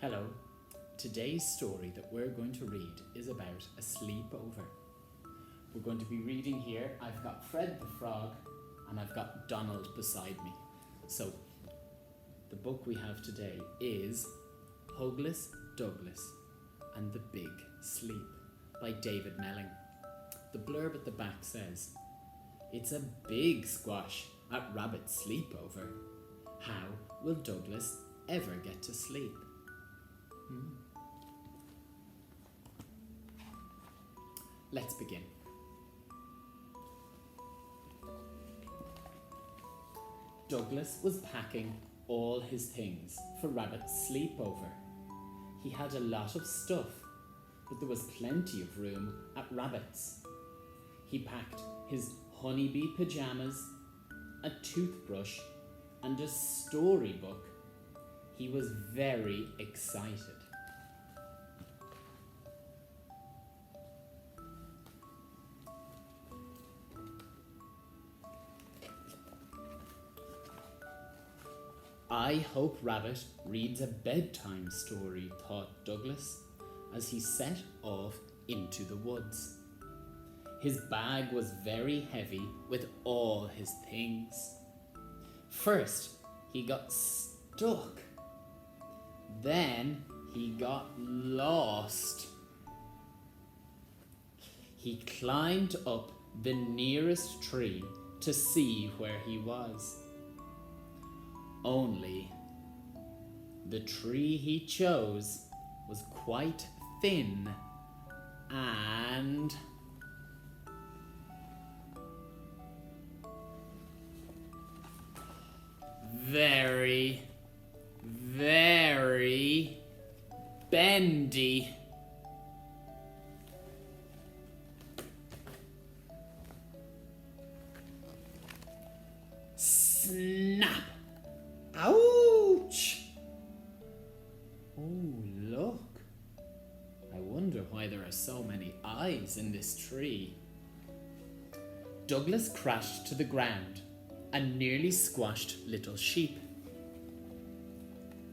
Hello. Today's story that we're going to read is about a sleepover. We're going to be reading here. I've got Fred the Frog and I've got Donald beside me. So, the book we have today is Hugless, Douglas and the Big Sleep by David Melling. The blurb at the back says, "It's a big squash at Rabbit's sleepover. How will Douglas ever get to sleep?" Let's begin. Douglas was packing all his things for Rabbit's sleepover. He had a lot of stuff, but there was plenty of room at Rabbit's. He packed his honeybee pajamas, a toothbrush, and a storybook. He was very excited. "I hope Rabbit reads a bedtime story," thought Douglas, as he set off into the woods. His bag was very heavy with all his things. First, he got stuck. Then, he got lost. He climbed up the nearest tree to see where he was. Only the tree he chose was quite thin and very, very bendy. Snap! Ouch! Oh, look. I wonder why there are so many eyes in this tree. Douglas crashed to the ground and nearly squashed Little Sheep.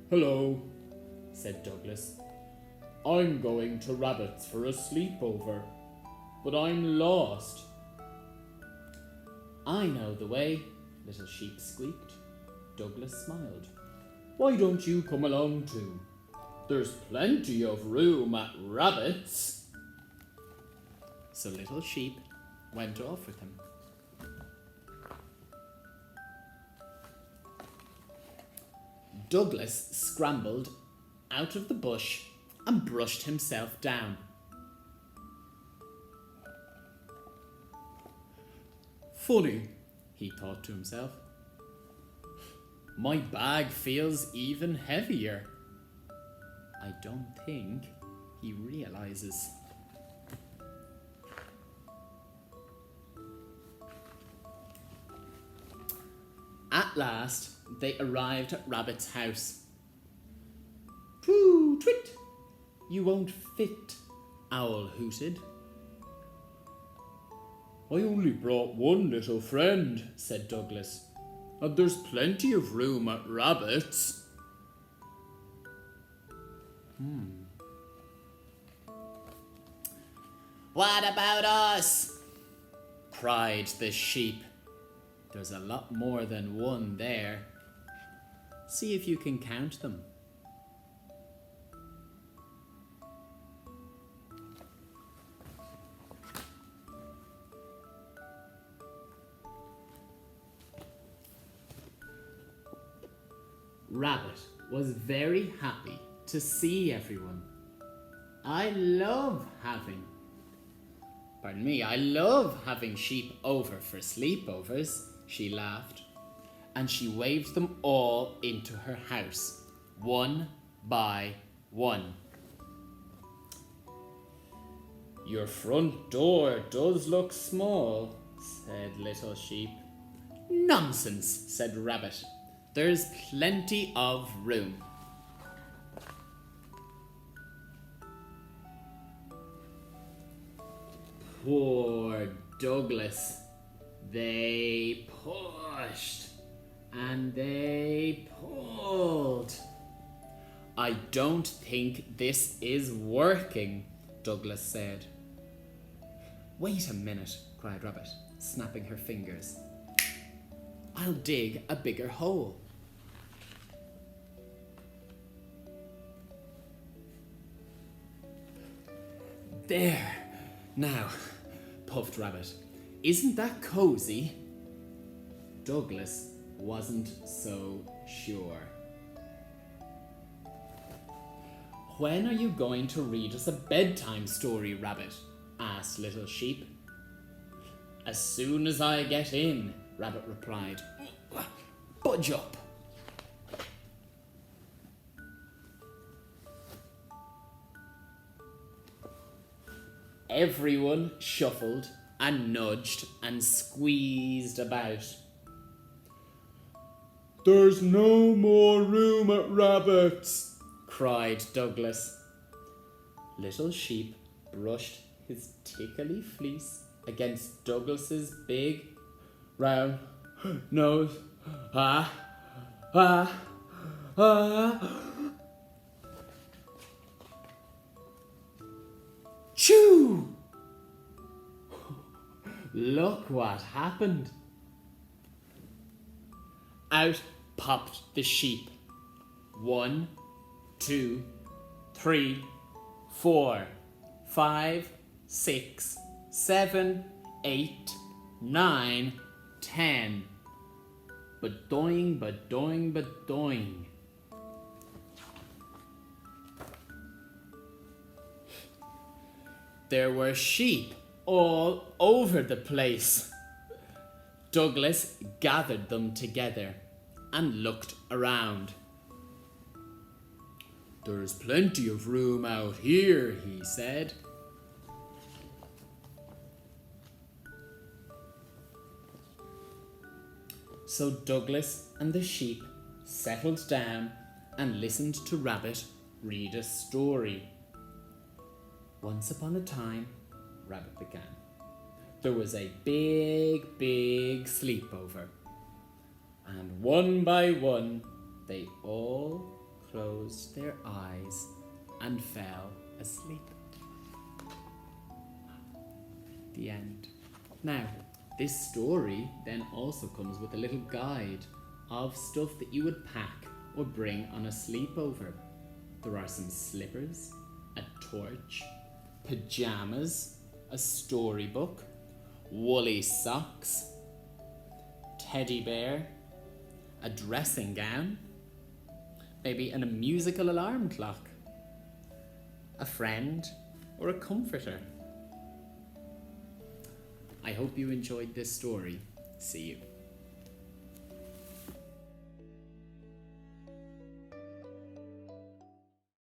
"Hello," said Douglas. "I'm going to Rabbit's for a sleepover, but I'm lost." "I know the way," Little Sheep squeaked. Douglas smiled. "Why don't you come along too? There's plenty of room at Rabbit's." So Little Sheep went off with him. Douglas scrambled out of the bush and brushed himself down. "Funny," he thought to himself. "My bag feels even heavier." I don't think he realizes. At last, they arrived at Rabbit's house. "Pooh, twit! You won't fit," Owl hooted. "I only brought one little friend," said Douglas, "and there's plenty of room at Rabbit's." "What about us?" cried the sheep. There's a lot more than one there. See if you can count them. Rabbit was very happy to see everyone. I love having sheep over for sleepovers," she laughed, and she waved them all into her house, one by one. "Your front door does look small," said Little Sheep. "Nonsense," said Rabbit. "There's plenty of room." Poor Douglas. They pushed and they pulled. I don't think this is working, Douglas said. Wait a minute, cried Rabbit, snapping her fingers. I'll dig a bigger hole. There, now, puffed Rabbit. Isn't that cozy? Douglas wasn't so sure. When are you going to read us a bedtime story, Rabbit? Asked Little Sheep. As soon as I get in, Rabbit replied. Budge up. Everyone shuffled and nudged and squeezed about. There's no more room at Rabbit's, cried Douglas. Little Sheep brushed his tickly fleece against Douglas's big, round nose. Choo! Look what happened. Out popped the sheep. 1, 2, 3, 4, 5, 6, 7, 8, 9, 10. Ba-doing, ba-doing, ba-doing. There were sheep all over the place. Douglas gathered them together and looked around. There's plenty of room out here, he said. So Douglas and the sheep settled down and listened to Rabbit read a story. Once upon a time, Rabbit began, there was a big sleepover. And one by one, they all closed their eyes and fell asleep. The end. Now, this story then also comes with a little guide of stuff that you would pack or bring on a sleepover. There are some slippers, a torch, pajamas, a storybook, woolly socks, teddy bear, a dressing gown, maybe a musical alarm clock, a friend, or a comforter. I hope you enjoyed this story. See you.